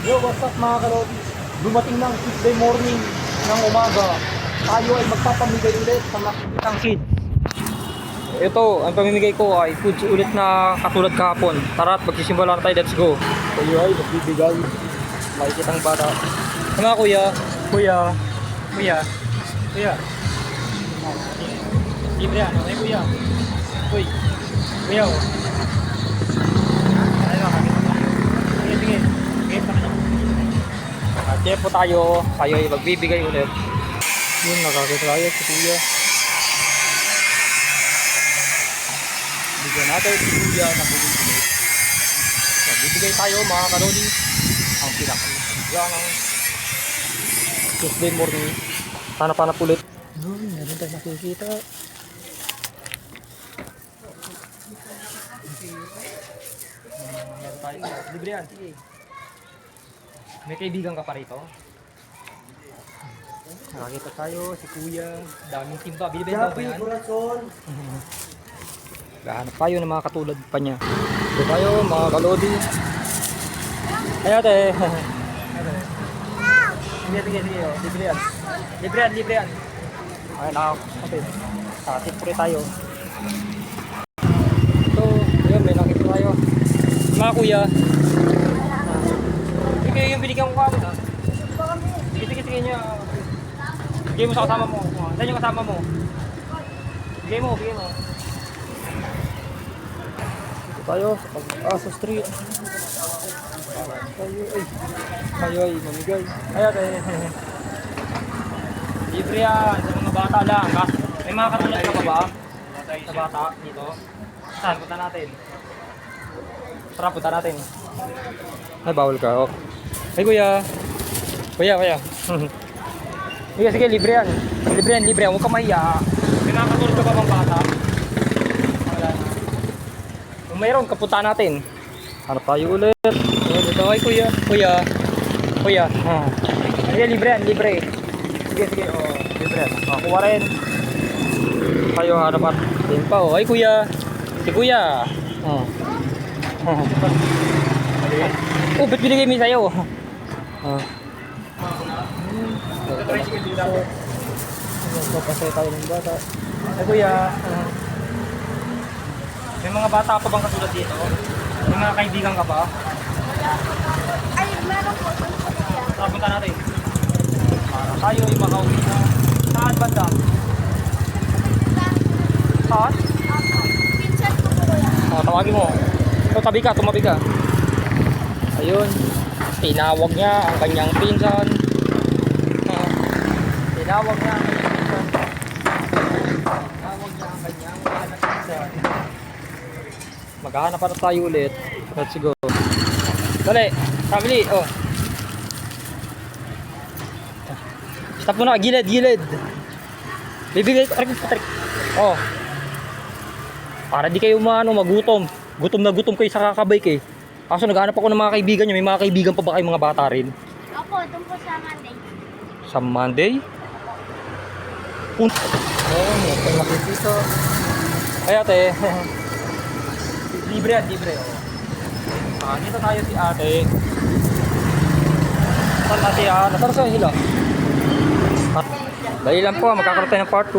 Yo, what's up mga kalodi? Dumating ng Tuesday morning ng umaga. Tayo ay magpapamigay ulit sa nakikitang kids. Ito, ang pamimigay ko ay foods ulit na katulad kahapon. Tara at magsisimula na tayo, let's go. Tayo ay magbibigay. Makikitang bata. Mga kuya, kuya, kuya, kuya. Libre yan, okay kuya. Uy, kuya o. Ano ka? Sige, sige. Sige, pa na. At yan po tayo ay magbibigay ulit. Yun, nakakita tayo si kuya. Bigyan natin si kuya na bumibigay. Magbibigay tayo mga kalodi. Ang pinakabigyan ng Tuesday morning. Hanap-hanap ulit. Meron tayo nakikita. Meron tayo. Libre yan, sige. May kaibigan ka pa rito? Nakakita tayo, si kuya. Daming timba. Binibenta ba yan? Gahanap tayo ng mga katulad pa niya. Ito tayo, mga kalodi. Ay ate. Sige, sige, sige. Libre yan. Libre yan, libre yan. Ay, nakakapit. Sakit po rin tayo. Ito, yun, may nakita tayo. Mga kuya. Sige, yung binigyan ko kami ha. Sige, sige, sige niya. Bigay mo sa kasama mo. Saan yung kasama mo? Bigay mo, bigay mo. Ito tayo sa Pag-asa Street. Tayo ay mamigay. Ay ate. Libre yan, sa mga bata lang. May mga katulad ka pa ba? Sa bata dito. Saan? Punta natin. Tara, punta natin. Ay, bawal ka. Oh. Ay, kuya. Kuya, kuya. Sige, sige, libre yan. Libre yan, libre yan. Huwag ka mahiya. May mga katulad ka pa bang bata? Wala na. Kung mayroon, kapunta natin. Hanap tayo ulit. Ito, ay, kuya. Kuya. Kuya. Sige, libre yan, libre. Sige, sige, oh, libre yan. Kuha rin. Tayo, hanap at din pa, oh. Ay, kuya. Si kuya. Oh, ba't binigay mo sa'yo? Papasaya tayo ng bata. Ay, kuya. May mga bata pa bang katulad dito? May mga kaibigan ka ba? Ay, meron po. Tara, punta natin. Para tayo ay makauwi na. Saan banda? Saan? Pinsan ko po yan. Tawagin mo. So, tabi ka, tumabi ka. Ayun. Tinawag niya ang kanyang pinsan. Tinawag niya ang kanyang pinsan. Tinawag niya ang kanyang pinsan. Maghahanap pa tayo ulit. Let's go. Dali, family. Oh. Stop muna, gilid, gilid. Bibigay, oh. Para di kayo magutom. Gutom na gutom kayo sa kakabike eh. Kaso naghahanap ako ng mga kaibigan nyo. May mga kaibigan pa ba kayong mga bata rin? Opo, doon po sa Monday. Sa Monday? Oh, may nakikita. Ay ate. Libre yan, libre. Oh. Dito tayo si ate. Saan ate yan? Nasaan sa hila? Dali lang po, magkakaroon tayo ng part 2.